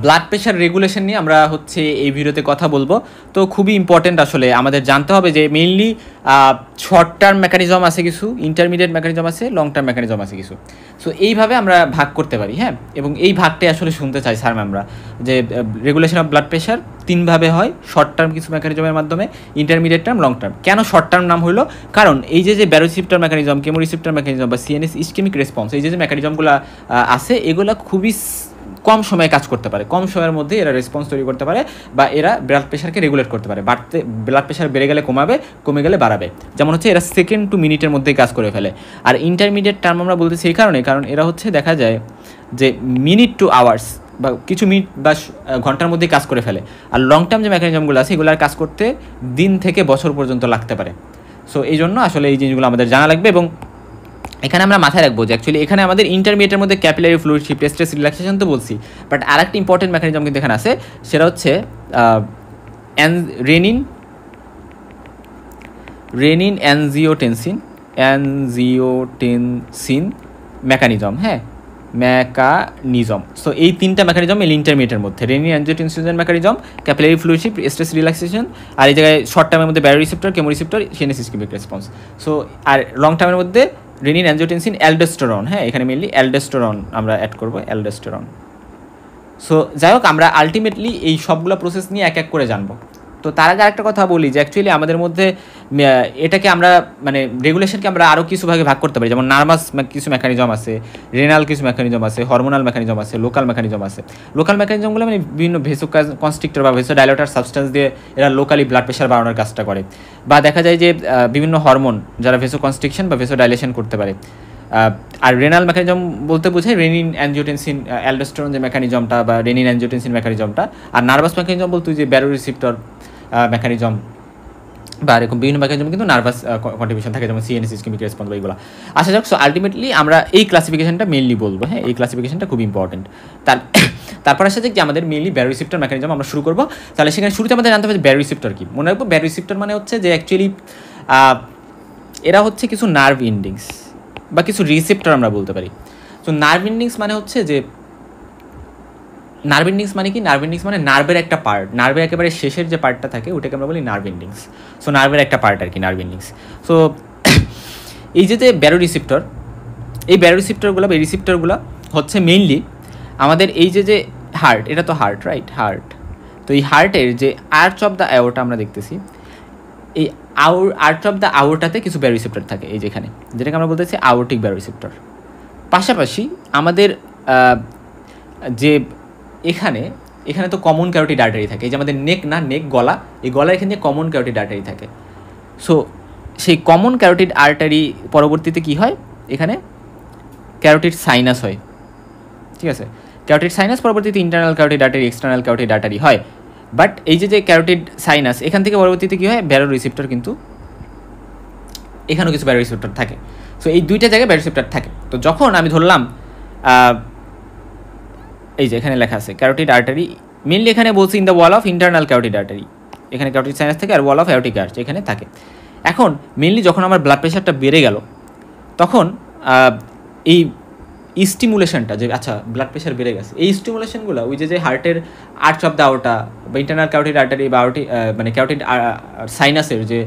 Blood pressure regulation নিয়ে আমরা হচ্ছে এই ভিডিওতে কথা বলবো। তো খুবই ইম্পর্টেন্ট আসলে আমাদের জানতে হবে যে মেইনলি শর্ট টার্ম মেকানিজম আছে কিছু, ইন্টারমিডিয়েট মেকানিজম আছে, লং টার্ম মেকানিজম আছে কিছু। সো এইভাবে আমরা ভাগ করতে পারি, হ্যাঁ। এবং এই ভাগটাই আসলে শুনতে চাই স্যার ম্যামরা, যে রেগুলেশন অফ ব্লাড প্রেশার তিনভাবে হয়, শর্ট টার্ম কিছু মেকানিজমের মাধ্যমে, ইন্টারমিডিয়েট টার্ম, লং টার্ম। কেন শর্ট টার্ম নাম হলো? কারণ এই যে ব্যারোরিসেপ্টর মেকানিজম, কেমোরিসেপ্টর মেকানিজম বা সিএনএস ইসকেমিক রেসপন্স, এই যে মেকানিজমগুলো আছে এগুলো খুবই কম সময়ে কাজ করতে পারে, কম সময়ের মধ্যে এরা রেসপন্স তৈরি করতে পারে বা এরা ব্লাড প্রেশারকে রেগুলেট করতে পারে। ব্লাড প্রেশার বেড়ে গেলে কমাবে, কমে গেলে বাড়াবে। যেমন হচ্ছে এরা সেকেন্ড টু মিনিটের মধ্যেই কাজ করে ফেলে। আর ইন্টারমিডিয়েট টার্ম আমরা বলতেছি এই কারণে, কারণ এরা হচ্ছে দেখা যায় যে মিনিট টু আওয়ার্স বা কিছু মিনিট বা ঘন্টার মধ্যেই কাজ করে ফেলে। আর লং টার্ম যে মেকানিজমগুলো আছে এগুলোর কাজ করতে দিন থেকে বছর পর্যন্ত লাগতে পারে। সো এই জন্য আসলে এই জিনিসগুলো আমাদের জানা লাগবে। এবং এখানে আমরা মাথায় রাখবো যে অ্যাকচুয়ালি এখানে আমাদের ইন্টারমিডিয়েটের মধ্যে capillary fluid shift, stress relaxation তো বলছি, বাট আর একটা ইম্পর্টেন্ট মেকানিজম কিন্তু এখানে আছে, সেটা হচ্ছে রেনিন অ্যানজিওটেনসিন মেকানিজম, হ্যাঁ, মেকানিজম। সো এই তিনটা মেকানিজম এই ইন্টারমিডিয়েটের মধ্যে, renin angiotensin mechanism, capillary fluid shift, stress relaxation, আর এই জায়গায় শর্ট টার্মের মধ্যে baroreceptor, chemoreceptor, CNS ischaemic response. So আর লং টার্মের মধ্যে রেনিন অ্যানজিওটেনসিন, অ্যালডোস্টেরন, হ্যাঁ, এখানে মেনলি অ্যালডোস্টেরন আমরা অ্যাড করবো, অ্যালডোস্টেরন। সো যাই হোক, আমরা আলটিমেটলি এই সবগুলো প্রসেস নিয়ে এক এক করে জানবো। তো তার আগে আরেকটা কথা বলি যে অ্যাকচুয়ালি আমাদের মধ্যে এটাকে আমরা মানে রেগুলেশনকে আমরা আরও কিছু ভাগে ভাগ করতে পারি। যেমন নার্ভাস কিছু মেকানিজম আছে, রেনাল কিছু মেকানিজম আছে, হরমোনাল মেকানিজম আছে, লোকাল মেকানিজম আছে। লোকাল মেকানিজমগুলো মানে বিভিন্ন ভেসো কনস্ট্রিক্টর বা ভেসো ডাইলেটর সাবস্টেন্স দিয়ে এরা লোকালি ব্লাড প্রেশার বাড়ানোর কাজটা করে। বা দেখা যায় যে বিভিন্ন হরমোন যারা ভেসো কনস্ট্রিকশন বা ভেসো ডাইলেশন করতে পারে। আর রেনাল মেকানিজম বলতে বোঝায় রেনিন অ্যানজিওটেনসিন অ্যালডোস্টেরন যে মেকানিজমটা বা রেনিন অ্যানজিওটেনসিন মেকানিজমটা। আর নার্ভাস মেকানিজম বলতে যে ব্যারোরিসেপ্টর মেকানিজম বা এরকম বিভিন্ন মেকানিজম কিন্তু নার্ভাস কন্ট্রিবিউশন থাকে, যেমন সিএনএস ইসকেমিক রেসপন্স বা এইগুলো। আসা যাক, সো আলটিমেটলি আমরা এই ক্লাসিফিকেশনটা মেনলি বলবো, হ্যাঁ, এই ক্লাসিফিকেশনটা খুব ইম্পর্টেন্ট। তারপর আসা যাক যে আমাদের মেনলি ব্যারোরিসেপ্টর মেকানিজম আমরা শুরু করবো। তাহলে সেখানে শুরুতে আমাদের জানতে হবে ব্যারোরিসেপ্টর কি। মনে রাখবো ব্যারোরিসেপ্টর মানে হচ্ছে যে অ্যাকচুয়ালি এরা হচ্ছে কিছু নার্ভ ইন্ডিংস বা কিছু রিসেপ্টর আমরা বলতে পারি। তো নার্ভ ইন্ডিংস মানে হচ্ছে যে নার্ভ ইন্ডিংস মানে কি? নার্ভ ইন্ডিংস মানে নার্ভের একটা পার্ট, নার্ভের একেবারে শেষের যে পার্টটা থাকে ওটাকে আমরা বলি নার্ভ ইন্ডিংস। সো নার্ভের একটা পার্ট আর কি নার্ভ ইন্ডিংস। সো এই যে ব্যারোরিসেপ্টর, এই ব্যারোরিসেপ্টরগুলো বা রিসেপ্টরগুলো হচ্ছে মেইনলি আমাদের এই যে হার্ট, এটা তো হার্ট, রাইট, হার্ট। তো এই হার্টের যে আর্চ অফ দ্য অ্যাওর্টা আমরা দেখতেছি, এই আর্চ অফ দ্য আওরটাতে কিছু ব্যারোরিসেপ্টর থাকে, এই যেখানে, যেটাকে আমরা বলতেছি আওরটিক ব্যারোরিসেপ্টর। পাশাপাশি আমাদের যে এখানে তো কমন ক্যারোটিড আর্টারি থাকে, এই যে আমাদের নেক গলা, এই গলার এখানে কমন ক্যারোটিড আর্টারি থাকে। সো সেই কমন ক্যারোটিড আর্টারি পরবর্তীতে কি হয়, এখানে ক্যারোটিড সাইনাস হয়, ঠিক আছে। ক্যারোটিড সাইনাস পরবর্তীতে internal carotid artery, external carotid artery হয়। বাট এই যে ক্যারোটিড সাইনাস, এখান থেকে পরবর্তীতে কী হয়, ব্যারোরিসেপ্টর কিন্তু এখানেও কিছু ব্যারোরিসেপ্টর থাকে। সো এই দুইটা জায়গায় ব্যারোরিসেপ্টর থাকে। তো যখন আমি ধরলাম এই যে এখানে লেখা আছে ক্যারোটিড আর্টারি, মেনলি এখানে বলছি in the wall of internal carotid artery, এখানে ক্যারোটিড সাইনাস থেকে আর ওয়াল অফ অ্যাওরটিক আর্চ এখানে থাকে। এখন মেনলি যখন আমার ব্লাড প্রেশারটা বেড়ে গেল, তখন এই স্টিমুলেশনটা, যে আচ্ছা ব্লাড প্রেশার বেড়ে গেছে, এই স্টিমুলেশনগুলো ওই যে হার্টের আর্চ অফ দ্য আওরটা বা ইন্টারনাল ক্যারোটিড আর্টারি বা মানে ক্যারোটিড সাইনাসের যে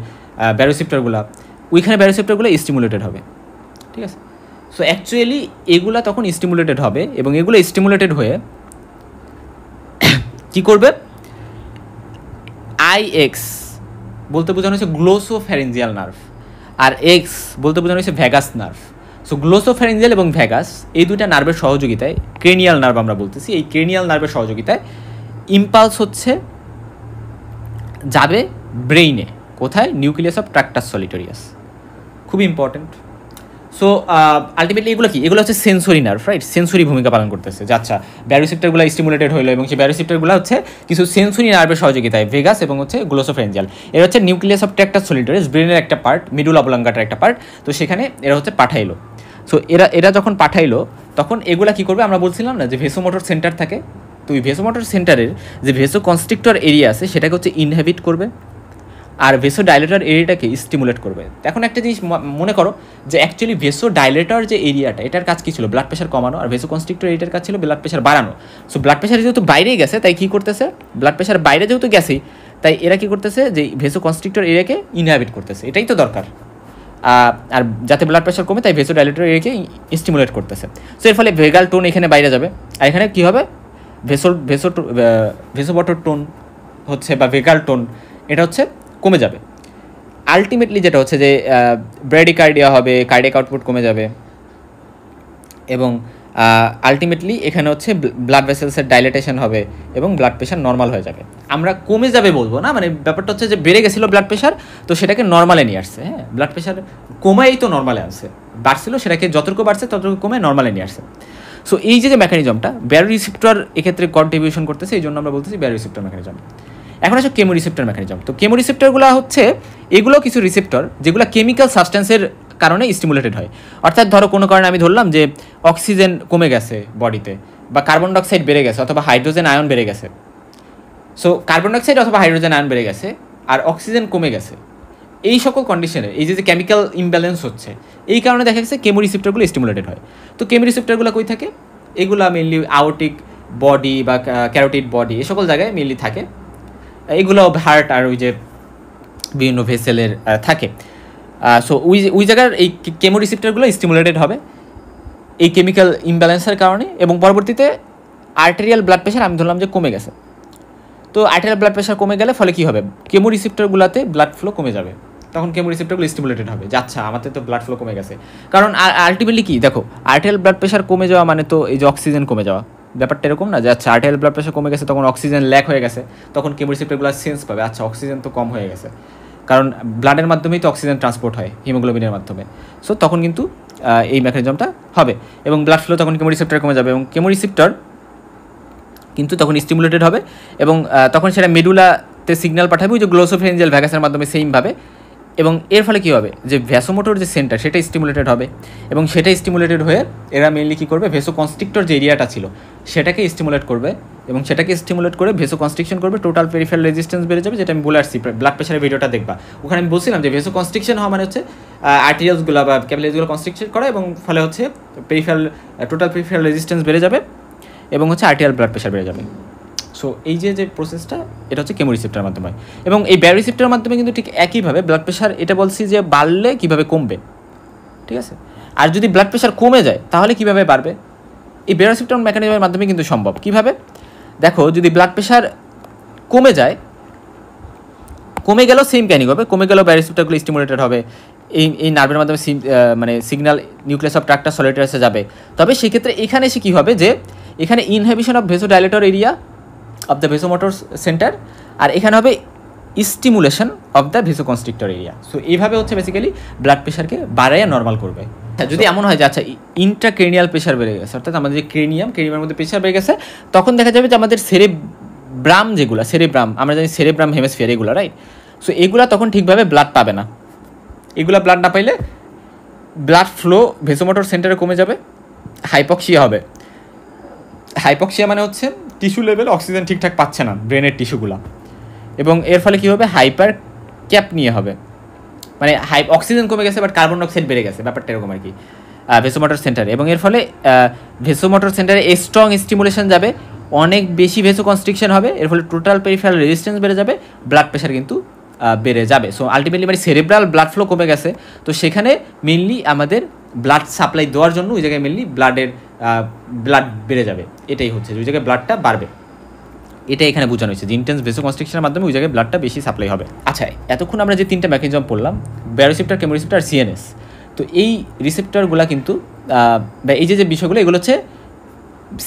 ব্যারোরিসেপ্টরগুলো, ওইখানে ব্যারোরিসেপ্টরগুলো স্টিমুলেটেড হবে, ঠিক আছে। সো অ্যাকচুয়ালি এগুলা তখন স্টিমুলেটেড হবে এবং এগুলো স্টিমুলেটেড হয়ে কি করবে, আইএক্স বলতে বোঝানো হচ্ছে গ্লোসোফ্যারিঞ্জিয়াল নার্ভ, আর এক্স বলতে বোঝানো হচ্ছে ভ্যাগাস নার্ভ। সো গ্লোসোফ্যারিঞ্জিয়াল এবং ভ্যাগাস এই দুইটা নার্ভের সহযোগিতায়, ক্রেনিয়াল নার্ভ আমরা বলতেছি, এই ক্রেনিয়াল নার্ভের সহযোগিতায় ইম্পালস হচ্ছে যাবে ব্রেইনে, কোথায়, নিউক্লিয়াস অফ ট্রাক্টাস সলিটারিয়াস, খুব ইম্পর্টেন্ট। সো আলটিমেটলি এগুলো কি, এগুলো হচ্ছে সেন্সরি নার্ভ, রাইট, সেন্সরি ভূমিকা পালন করতেছে। যে আচ্ছা ব্যারোরিসেপ্টরগুলো স্টিমুলেটেড হলো এবং সেই ব্যারোরিসেপ্টরগুলো হচ্ছে কিছু সেন্সরি নার্ভের সহযোগিতায়, ভেগাস এবং হচ্ছে গ্লোসোফ্যারিঞ্জিয়াল, এরা হচ্ছে নিউক্লিয়াস অফ ট্রাক্টাস সলিটারিয়াস, ব্রেনের একটা পার্ট, মিডুলা অবলাঙ্গাটার একটা পার্ট। তো সেখানে এরা হচ্ছে পাঠাইলো। সো এরা যখন পাঠাইলো তখন এগুলা কী করবে, আমরা বলছিলাম না যে ভেসোমোটর সেন্টার থাকে, তো ওই ভেসোমোটর সেন্টারের যে ভেসো কনস্ট্রিক্টর এরিয়া আছে সেটাকে হচ্ছে ইনহেবিট করবে। আর ভেসোডাইলেটর এরিয়াটাকে স্টিমুলেট করবে। এখন একটা জিনিস মনে করো যে অ্যাকচুয়ালি ভেসোডাইলেটর যে এরিয়াটা, এটার কাজ কী ছিল? ব্লাড প্রেশার কমানো। আর ভেসোকনস্ট্রিক্টর এরিয়াটার কাজ ছিল ব্লাড প্রেশার বাড়ানো। সো ব্লাড প্রেশার যেহেতু বাইরেই গেছে, তাই কী করতেছে? ব্লাড প্রেশার বাইরে যেহেতু গেছেই, তাই এরা কী করতেছে? যে ভেসোকনস্ট্রিক্টর এরিয়াকে ইনহাবিট করতেছে, এটাই তো দরকার। আর যাতে ব্লাড প্রেশার কমে, তাই ভেসোডাইলেটর এরিয়াকে স্টিমুলেট করতেছে। সো এর ফলে ভেগাল টোন এখানে বাইরে যাবে, আর এখানে কী হবে? ভেসোমোটর টোন হচ্ছে বা ভেগাল টোন, এটা হচ্ছে কমে যাবে। আলটিমেটলি যেটা হচ্ছে যে ব্র্যাডিকার্ডিয়া হবে, কার্ডিয়াক আউটপুট কমে যাবে, এবং আলটিমেটলি এখানে হচ্ছে ব্লাড ভেসেলসের ডাইলেটেশন হবে এবং ব্লাড প্রেশার নর্মাল হয়ে যাবে। আমরা কমে যাবে বলবো না, মানে ব্যাপারটা হচ্ছে যে বেড়ে গেছিলো ব্লাড প্রেশার, তো সেটাকে নর্মালে নিয়ে আসছে। হ্যাঁ, ব্লাড প্রেশার কমেই তো নর্মালে আসছে, বাড়ছিল সেটাকে যতটুকু বাড়ছে ততটুকু কমে নর্মালে নিয়ে আসছে। সো এই যে মেকানিজমটা, ব্যারোরিসেপ্টর এক্ষেত্রে কন্ট্রিবিউশন করতেছে, এই জন্য আমরা বলতেছি ব্যারোরিসেপ্টর মেকানিজম। এখন আসলে কেমোরিসেপ্টর মেকানিজম। তো কেমোরিসেপ্টরগুলো হচ্ছে এগুলো কিছু রিসেপ্টর যেগুলো কেমিক্যাল সাবস্টেন্সের কারণে স্টিমুলেটেড হয়। অর্থাৎ ধরো কোনো কারণে আমি ধরলাম যে অক্সিজেন কমে গেছে বডিতে, বা কার্বন ডাইঅক্সাইড বেড়ে গেছে, অথবা হাইড্রোজেন আয়ন বেড়ে গেছে। সো কার্বন ডাইঅক্সাইড অথবা হাইড্রোজেন আয়ন বেড়ে গেছে আর অক্সিজেন কমে গেছে, এই সকল কন্ডিশনে এই যে কেমিক্যাল ইমব্যালেন্স হচ্ছে, এই কারণে দেখা গেছে কেমোরিসেপ্টরগুলো স্টিমুলেটেড হয়। তো কেমোরিসেপ্টরগুলো কই থাকে? এগুলো মেনলি আওটিক বডি বা ক্যারোটিড বডি, এ সকল জায়গায় মেনলি থাকে। এগুলো হার্ট আর ওই যে বিভিন্ন ভেসেলের থাকে। সো ওই জায়গার এই কেমোরিসেপ্টরগুলো স্টিমুলেটেড হবে এই কেমিক্যাল ইমব্যালেন্সের কারণে, এবং পরবর্তীতে আর্টেরিয়াল ব্লাড প্রেশার আমি ধরলাম যে কমে গেছে। তো আর্টেরিয়াল ব্লাড প্রেশার কমে গেলে ফলে কী হবে? কেমোরিসেপ্টরগুলোতে ব্লাড ফ্লো কমে যাবে, তখন কেমোরিসেপ্টরগুলো স্টিমুলেটেড হবে যে আচ্ছা আমাদের তো ব্লাড ফ্লো কমে গেছে। কারণ আলটিমেটলি কি দেখো, আর্টেরিয়াল ব্লাড প্রেশার কমে যাওয়া মানে তো এই যে অক্সিজেন কমে যাওয়া, ব্যাপারটা এরকম না যে আচ্ছা আর্টেরিয়াল ব্লাড প্রেশার কমে গেছে, তখন অক্সিজেন ল্যাক হয়ে গেছে, তখন কেমোরিসেপ্টরগুলো সেন্স পাবে আচ্ছা অক্সিজেন তো কম হয়ে গেছে, কারণ ব্লাডের মাধ্যমেই তো অক্সিজেন ট্রান্সপোর্ট হয় হিমোগ্লোবিনের মাধ্যমে। সো তখন কিন্তু এই মেকানিজমটা হবে, এবং ব্লাড ফ্লো তখন কেমোরিসেপ্টর কমে যাবে, এবং কেমোরিসেপ্টর কিন্তু তখন স্টিমুলেটেড হবে, এবং তখন সেটা মেডুলাতে সিগন্যাল পাঠাবে ওই যে গ্লোসোফেরিঞ্জিয়াল ভ্যাগাসের মাধ্যমে সেইমভাবে, এবং এর ফলে কী হবে? যে ভ্যাসোমোটর যে সেন্টার সেটা স্টিমুলেটেড হবে, এবং সেটা স্টিমুলেটেড হয়ে এরা মেনলি কী করবে? ভেসোকনস্ট্রিক্টর যে এরিয়াটা ছিল সেটাকে স্টিমুলেট করবে, এবং সেটাকে স্টিমুলেট করে ভেসোকনস্ট্রিকশন করবে, টোটাল পেরিফেরাল রেজিস্ট্যান্স বেড়ে যাবে, যেটা আমি বলে আসছি ব্লাড প্রেশারের ভিডিওটা দেখবা, ওখানে আমি বলছিলাম যে ভেসোকনস্ট্রিকশন হওয়া মানে হচ্ছে আর্টেরিয়ালসগুলো বা ক্যাপিলারিজগুলো কনস্ট্রিকশন করা, এবং ফলে হচ্ছে টোটাল পেরিফেরাল রেজিস্ট্যান্স বেড়ে যাবে, এবং হচ্ছে আর্টেরিয়াল ব্লাড প্রেশার বেড়ে যাবে। সো এই যে প্রসেসটা, এটা হচ্ছে কেমোরিসেপ্টরের মাধ্যমে, এবং এই ব্যারোরিসেপ্টরের মাধ্যমে কিন্তু ঠিক একইভাবে ব্লাড প্রেশার, এটা বলছি যে বাড়লে কীভাবে কমবে, ঠিক আছে? আর যদি ব্লাড প্রেশার কমে যায় তাহলে কীভাবে বাড়বে? এই ব্যারোরিসেপ্টর মেকানিজমের মাধ্যমে কিন্তু সম্ভব। কীভাবে? দেখো, যদি ব্লাড প্রেশার কমে যায়, কমে গেলেও সেম ক্যানিং হবে, কমে গেলেও ব্যারোরিসেপ্টরগুলো স্টিমুলেটেড হবে, এই নার্ভের মাধ্যমে মানে সিগন্যাল নিউক্লিয়াস অফ ট্রাক্টাস সলিটারাসে যাবে। তবে সেক্ষেত্রে এখানে এসে কী হবে? যে এখানে inhibition of vasodilator area of the vasomotor centre, আর এখানে হবে stimulation of the vasoconstrictor area. So এইভাবে হচ্ছে বেসিক্যালি ব্লাড প্রেশারকে বাড়াইয়া নর্মাল করবে। যদি এমন হয় যে আচ্ছা ইন্ট্রাক্রেনিয়াল প্রেশার বেড়ে গেছে, অর্থাৎ আমাদের যে ক্রেনিয়ামের মধ্যে প্রেশার বেড়ে গেছে, তখন দেখা যাবে যে আমাদের সেরেব্রাম যেগুলো, আমরা জানি সেরেব্রাম হেমিস্ফিয়ার এগুলো, রাইট? সো এগুলো তখন ঠিকভাবে ব্লাড পাবে না, এগুলো ব্লাড না পাইলে ব্লাড ফ্লো ভেসোমোটর সেন্টারে কমে যাবে, হাইপক্সিয়া হবে। হাইপক্সিয়া মানে হচ্ছে টিস্যু লেভেল অক্সিজেন ঠিকঠাক পাচ্ছে না ব্রেনের টিস্যুগুলো, এবং এর ফলে কী হবে? হাইপার ক্যাপ নিয়ে হবে, মানে অক্সিজেন কমে গেছে বাট কার্বন ডাইঅক্সাইড বেড়ে গেছে, ব্যাপারটা এরকম আর কি ভেসোমোটর সেন্টারে, এবং এর ফলে ভেসোমোটর সেন্টারে স্ট্রং স্টিমুলেশন যাবে, অনেক বেশি ভেসোকনস্ট্রিকশন হবে, এর ফলে টোটাল পেরিফেরাল রেজিস্ট্যান্স বেড়ে যাবে, ব্লাড প্রেশার কিন্তু বেড়ে যাবে। সো আলটিমেটলি মানে সেরেব্রাল ব্লাড ফ্লো কমে গেছে, তো সেখানে মেনলি আমাদের ব্লাড সাপ্লাই দেওয়ার জন্য ওই জায়গায় মেনলি ব্লাড বেড়ে যাবে, এটাই হচ্ছে ওই জায়গায় ব্লাডটা বাড়বে, এটা এখানে বোঝানো হয়েছে যে ইন্টেন্স ভেসোকনস্ট্রিকশনের মাধ্যমে ওই জায়গায় ব্লাডটা বেশি সাপ্লাই হবে। আচ্ছা, এতক্ষণ আমরা যে তিনটা মেকানিজম পড়লাম, ব্যারোরিসেপ্টর, কেমোরিসেপ্টর আর সিএনএস, তো এই রিসেপ্টরগুলো কিন্তু বা এই যে বিষয়গুলো, এগুলো হচ্ছে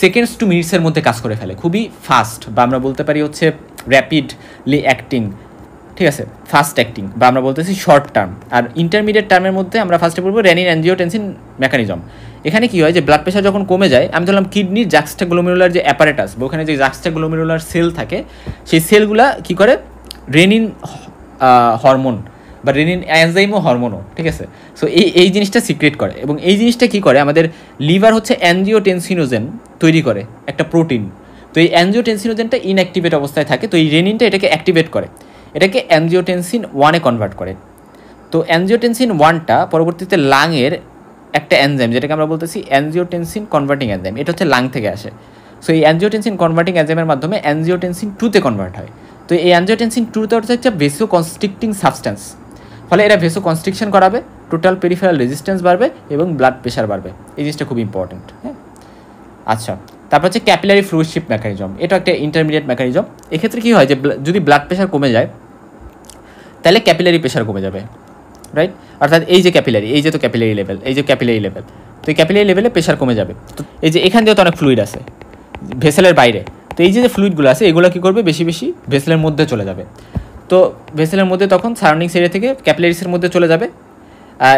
সেকেন্ডস টু মিনিটসের মধ্যে কাজ করে ফেলে, খুবই ফাস্ট, বা আমরা বলতে পারি হচ্ছে র্যাপিডলি অ্যাক্টিং, ঠিক আছে, ফাস্ট অ্যাক্টিং, বা আমরা বলতেছি শর্ট টার্ম। আর ইন্টারমিডিয়েট টার্মের মধ্যে আমরা ফার্স্টে বলবো রেনিন অ্যাঞ্জিওটেনসিন মেকানিজম। এখানে কী হয়? যে ব্লাড প্রেশার যখন কমে যায়, আমি ধরলাম কিডনির জাক্সটাগ্লোমেরুলার যে অ্যাপারেটাস, বা ওখানে যে জাক্সটাগ্লোমেরুলার সেল থাকে, সেই সেলগুলা কী করে? রেনিন হরমোন বা রেনিন অ্যানজাইমো হরমোনও, ঠিক আছে। সো এই জিনিসটা সিক্রেট করে, এবং এই জিনিসটা কী করে? আমাদের লিভার হচ্ছে অ্যাঞ্জিওটেনসিনোজেন তৈরি করে, একটা প্রোটিন। তো এই অ্যাঞ্জিওটেনসিনোজেনটা ইনঅ্যাক্টিভেট অবস্থায় থাকে, তো এই রেনিনটা এটাকে অ্যাক্টিভেট করে, এটাকে অ্যানজিওটেনসিন 1-এ কনভার্ট করে। তো অ্যানজিওটেনসিন 1টা পরবর্তীতে লাংয়ের একটা এনজাইম, যেটাকে আমরা বলতেছি অ্যানজিওটেনসিন কনভার্টিং এনজাইম, এটা হচ্ছে লাং থেকে আসে। সো এই অ্যানজিওটেনসিন কনভার্টিং এনজাইমের মাধ্যমে অ্যানজিওটেনসিন 2-তে কনভার্ট হয়। তো এই অ্যানজিওটেনসিন 2তে হচ্ছে একটা ভেসো কনস্ট্রিক্টিং সাবস্টেন্স, ফলে এরা ভেসো কনস্ট্রিকশন করাবে, টোটাল পেরিফেরাল রেজিস্ট্যান্স বাড়বে এবং ব্লাড প্রেশার বাড়বে। এই জিনিসটা খুব ইম্পর্টেন্ট। হ্যাঁ, আচ্ছা, তারপর হচ্ছে ক্যাপিলারি ফ্লুইড শিফট মেকানিজম। এটা একটা ইন্টারমিডিয়েট মেকানিজম। এক্ষেত্রে কী হয় যে যদি ব্লাড প্রেশার কমে যায় তাহলে ক্যাপিলারি প্রেশার কমে যাবে, রাইট? অর্থাৎ এই যে ক্যাপিলারি, এই যে তো ক্যাপিলারি লেভেল, এই যে ক্যাপিলারি লেভেল, তো এই ক্যাপিলারি লেভেলে প্রেশার কমে যাবে। তো এই যে এখান দিয়েও তো অনেক ফ্লুইড আছে ভেসেলের বাইরে, তো এই যে ফ্লুইডগুলো আছে এগুলো কী করবে, বেশি বেশি ভেসেলের মধ্যে চলে যাবে। তো ভেসেলের মধ্যে তখন সারাউন্ডিংস এরিয়া থেকে ক্যাপিলারিসের মধ্যে চলে যাবে,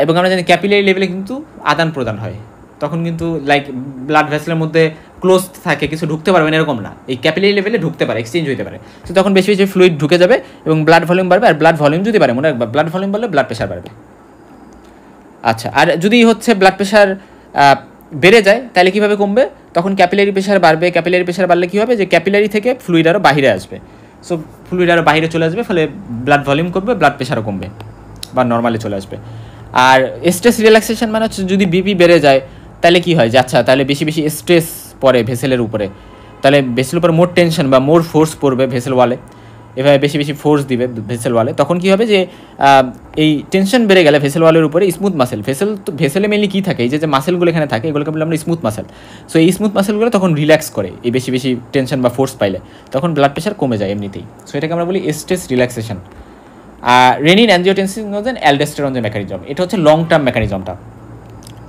এবং আমরা জানি ক্যাপিলারি লেভেলে কিন্তু আদান প্রদান হয়, তখন কিন্তু লাইক ব্লাড ভেসেলের মধ্যে ক্লোজ থাকে, কিছু ঢুকতে পারবে না এরকম না, এই ক্যাপিলারি লেভেলে ঢুকতে পারে, এক্সচেঞ্জ হতে পারে। তো তখন বেশি বেশি ফ্লুইড ঢুকে যাবে এবং ব্লাড ভলিউম বাড়বে, আর ব্লাড ভলিউম যদি বাড়ে, মনে রাখবা ব্লাড ভলিউম বাড়লে ব্লাড প্রেশার বাড়বে। আচ্ছা, আর যদি হচ্ছে ব্লাড প্রেশার বেড়ে যায় তাহলে কীভাবে কমবে, তখন ক্যাপিলারি প্রেশার বাড়বে। ক্যাপিলারি প্রেশার বাড়লে কী হবে, যে ক্যাপিলারি থেকে ফ্লুইড আরও বাইরে আসবে, সো ফ্লুইড আরও বাইরে চলে আসবে, ফলে ব্লাড ভলিউম কমবে, ব্লাড প্রেশারও কমবে বা নর্মালি চলে আসবে। আর স্ট্রেস রিল্যাক্সেশন মানে হচ্ছে যদি বিপি বেড়ে যায় তাহলে কী হয় যে আচ্ছা তাহলে বেশি বেশি স্ট্রেস পড়ে ভেসেলের উপরে, তাহলে ভেসেলের উপর মোর টেনশন বা মোর ফোর্স পড়বে ভেসেল ওয়ালে, এভাবে বেশি বেশি ফোর্স দিবে ভেসেল ওয়ালে। তখন কী হবে যে এই টেনশন বেড়ে গেলে ভেসেল ওয়ালের উপরে স্মুথ মাসেল, ভেসেলে মেনলি কী থাকে, এই যে মাসেলগুলো এখানে থাকে এগুলোকে বলে আমরা স্মুথ মাসেল। সো এই স্মুথ মাসেলগুলো তখন রিল্যাক্স করে এই বেশি বেশি টেনশন বা ফোর্স পাইলে, তখন ব্লাড প্রেশার কমে যায় এমনিতেই। সো এটাকে আমরা বলি stress relaxation. Renin angiotensin aldosterone যে মেকানিজম, এটা হচ্ছে লং টার্ম মেকানিজমটা।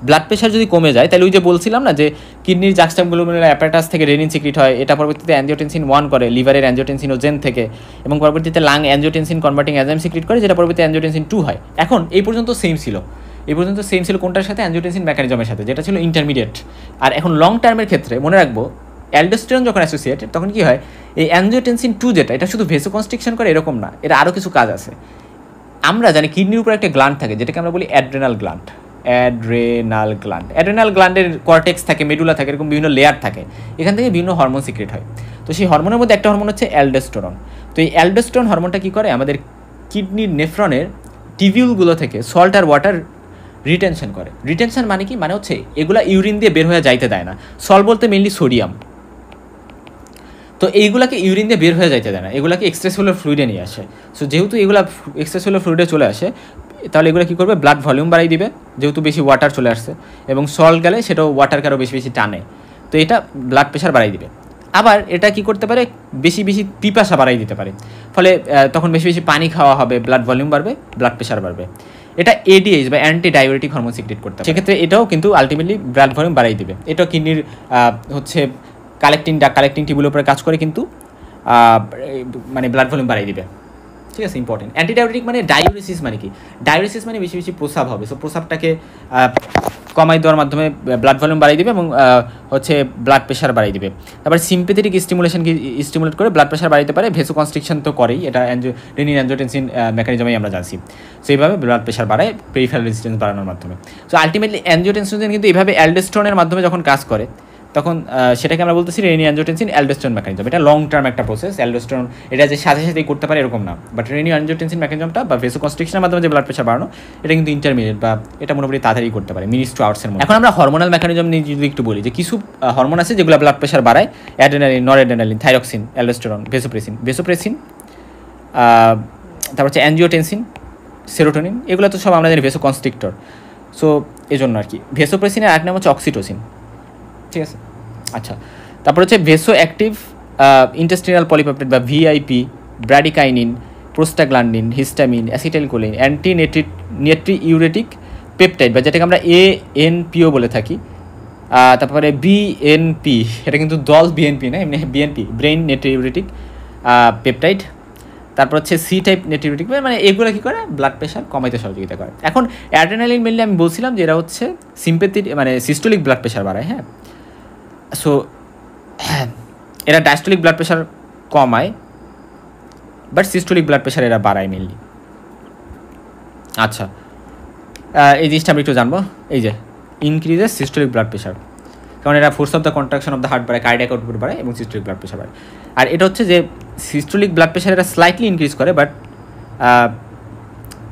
ব্লাড প্রেশার যদি কমে যায় তাহলে ওই যে বলছিলাম না যে কিডনির জাক্সটাগ্লোমেরুলার অ্যাপারেটাস থেকে রেনিন সিক্রিট হয়, এটা পরবর্তীতে অ্যানজিওটেনসিন 1 করে লিভারের অ্যানজিওটেনসিনোজেন থেকে, এবং পরবর্তীতে lung angiotensin converting enzyme secrete করে, যেটা পরবর্তীতে অ্যানজিওটেনসিন 2 হয়। এখন এই পর্যন্ত সেম ছিল, কোনটার সাথে, অ্যানজিওটেনসিন মেকানিজমের সাথে, যেটা ছিল ইন্টারমিডিয়েট। আর এখন লং টার্মের ক্ষেত্রে মনে রাখবো অ্যালডোস্টেরন যখন অ্যাসোসিয়েটেড তখন কী হয়, এই অ্যানজিওটেনসিন 2 যেটা, এটা শুধু ভেসোকনস্ট্রিকশন করে এরকম না, এটা আরও কিছু কাজ আছে। আমরা জানি কিডনির উপর একটা গ্ল্যান্ড থাকে যেটাকে আমরা বলি অ্যাড্রেনাল গ্ল্যান্ড। অ্যাড্রেনাল গ্ল্যান্ডের কর্টেক্স থাকে, মেডুলা থাকে, এরকম বিভিন্ন লেয়ার থাকে, এখান থেকে বিভিন্ন হরমোন সিক্রেট হয়। তো সেই হরমোনের মধ্যে একটা হরমোন হচ্ছে অ্যালডোস্টেরন। তো এই অ্যালডোস্টেরন হরমোনটা কী করে, আমাদের কিডনির নেফ্রনের টিবিউলগুলো থেকে সল্ট আর ওয়াটার রিটেনশন করে। রিটেনশন মানে কি, মানে হচ্ছে এগুলা ইউরিন দিয়ে বের হয়ে যাইতে দেয় না। সল বলতে মেনলি সোডিয়াম। তো এইগুলাকে ইউরিন দিয়ে বের হয়ে যাইতে দেয় না, এগুলাকে এক্সট্রাসেলুলার ফ্লুইডে নিয়ে আসে। সো যেহেতু এগুলা এক্সট্রাসেলুলার ফ্লুইডে চলে আসে, তাহলে এগুলো কী করবে, ব্লাড ভলিউম বাড়াই দিবে, যেহেতু বেশি ওয়াটার চলে আসছে, এবং সল্ট গেলে সেটাও ওয়াটারকে আরও বেশি বেশি টানে, তো এটা ব্লাড প্রেশার বাড়াই দিবে। আবার এটা কি করতে পারে, বেশি বেশি পিপাসা বাড়াই দিতে পারে, ফলে তখন বেশি বেশি পানি খাওয়া হবে, ব্লাড ভলিউম বাড়বে, ব্লাড প্রেশার বাড়বে। এটা এডিএইচ বা অ্যান্টি ডায়াবেটিক হরমোন সিক্রেট করতে পারে, সেক্ষেত্রে এটাও কিন্তু আলটিমেটলি ব্লাড ভলিউম বাড়াই দিবে। এটাও কিডনির হচ্ছে কালেক্টিং টিউবের উপরে কাজ করে, কিন্তু মানে ব্লাড ভলিউম বাড়াই দিবে। ঠিক আছে, ইম্পর্টেন্ট। অ্যান্টিডায়াবেটিক মানে ডায়োরেসিস মানে কি, ডায়োরেসিস মানে বেশি বেশি প্রস্রাব হবে, সো প্রস্রাবটাকে কমাই দেওয়ার মাধ্যমে ব্লাড ভলিউম বাড়াই দিবে এবং হচ্ছে ব্লাড প্রেশার বাড়াই দিবে। তারপরে সিম্পেথেটিক স্টিমুলেশনকে স্টিমুলেট করে ব্লাড প্রেশার বাড়াইতে পারে, ভেসোকনস্ট্রিকশন তো করেই, এটা রেনিন অ্যানজিওটেনসিন মেকানিজমেই আমরা জানছি। সো এইভাবে ব্লাড প্রেশার বাড়ায় পেরিফেরাল রেজিস্ট্যান্স বাড়ানোর মাধ্যমে। সো আলটিমেটলি অ্যানজিওটেনসিন কিন্তু এইভাবে অ্যালডোস্টেরনের মাধ্যমে যখন কাজ করে তখন সেটাকে আমরা বলতেছি রেনিন অ্যানজিওটেনসিন অ্যালডোস্টেরন মেকানিজম। এটা লং টার্ম একটা প্রসেস। অ্যালডোস্টেরন এটা যে সাথে সাথেই করতে পারে এরকম না, বাট রেনিন অ্যানজিওটেনসিন মেকানিজমটা বা ভেসোকনস্ট্রিকশনের মাধ্যমে যে ব্লাড প্রেশার বাড়ানো, এটা কিন্তু ইন্টারমিডিয়েট বা এটা মোটামুটি তাড়াতাড়ি করতে পারে, মিনিটস টু আওয়ার্সের মধ্যে। এখন আমরা হরমোনাল মেকানিজম নিয়ে যদি একটু বলি, যে কিছু হরমোন আছে যেগুলো ব্লাড প্রেশার বাড়ায়, adrenaline, noradrenaline, thyroxine, aldosterone, vasopressin, তারপর হচ্ছে অ্যানজিওটেনসিন, সেরোটোনিন, এগুলো তো সব আমরা জানি ভেসোকনস্ট্রিক্টর। সো এই জন্য আর কি ভেসোপ্রেসিনের আরেক নাম হচ্ছে অক্সিটোসিন। ঠিক আছে, আচ্ছা। তারপর হচ্ছে ভেসো অ্যাক্টিভ ইন্টেস্টিনাল পলিপেপটাইড বা VIP, bradykinin, prostaglandin, histamine, acetylcholine, uretic peptide বা যেটাকে আমরা এএনপিও বলে থাকি। তারপরে বিএনপি, এটা কিন্তু দল বিএনপি না, এমনি বিএনপি, ব্রেইন নেট্রিউরেটিক পেপটাইড। তারপর হচ্ছে সি টাইপ নেট্রিউরেটিক, মানে এগুলো কী করে, ব্লাড প্রেশার কমাইতে সহযোগিতা করে। এখন অ্যাড্রেনালিন মেনলি আমি বলছিলাম যে এরা হচ্ছে সিম্পেথেটিক মানে সিস্টোলিক ব্লাড প্রেশার বাড়ায়। হ্যাঁ, সো এরা ডায়াস্টোলিক ব্লাড প্রেশার কমায়, বাট সিস্টোলিক ব্লাড প্রেশার এরা বাড়ায় মেনলি। আচ্ছা, এই জিনিসটা আমরা একটু জানবো, এই যে ইনক্রিজেস সিস্টোলিক ব্লাড প্রেশার, কারণ এরা force of the contraction of the heart বাড়ায়, কার্ডিয়াক আউটপুট বাড়ায় এবং সিস্টোলিক ব্লাড প্রেশার বাড়ায়। আর এটা হচ্ছে যে সিস্টোলিক ব্লাড প্রেশার এরা স্লাইটলি ইনক্রিজ করে, বাট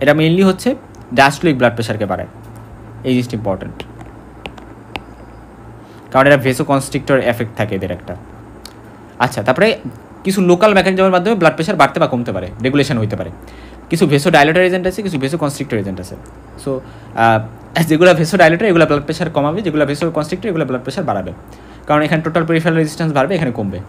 এটা মেইনলি হচ্ছে ডায়াস্টোলিক ব্লাড প্রেশারকে বাড়ায়, এই জিনিসটা ইম্পর্ট্যান্ট, কারণ এটা ভেসো কনস্ট্রিক্টর এফেক্ট থাকে এদের একটা। আচ্ছা, তারপরে কিছু লোকাল মেকানিজমের মাধ্যমে ব্লাড প্রেশার বাড়তে বা কমতে পারে, রেগুলেশন হতে পারে। কিছু ভেসো ডাইলেটর এজেন্ট আছে, কিছু ভেসো কনস্ট্রিক্টর এজেন্ট আছে। সো যেগুলো ভেসো ডাইলেটর এগুলো ব্লাড প্রেশার কমাবে, যেগুলো ভেসো কনস্ট্রিক্টর এগুলো ব্লাড প্রেশার বাড়াবে, কারণ এখানে টোটাল পেরিফেরাল রেজিস্ট্যান্স বাড়বে, এখানে কমবে।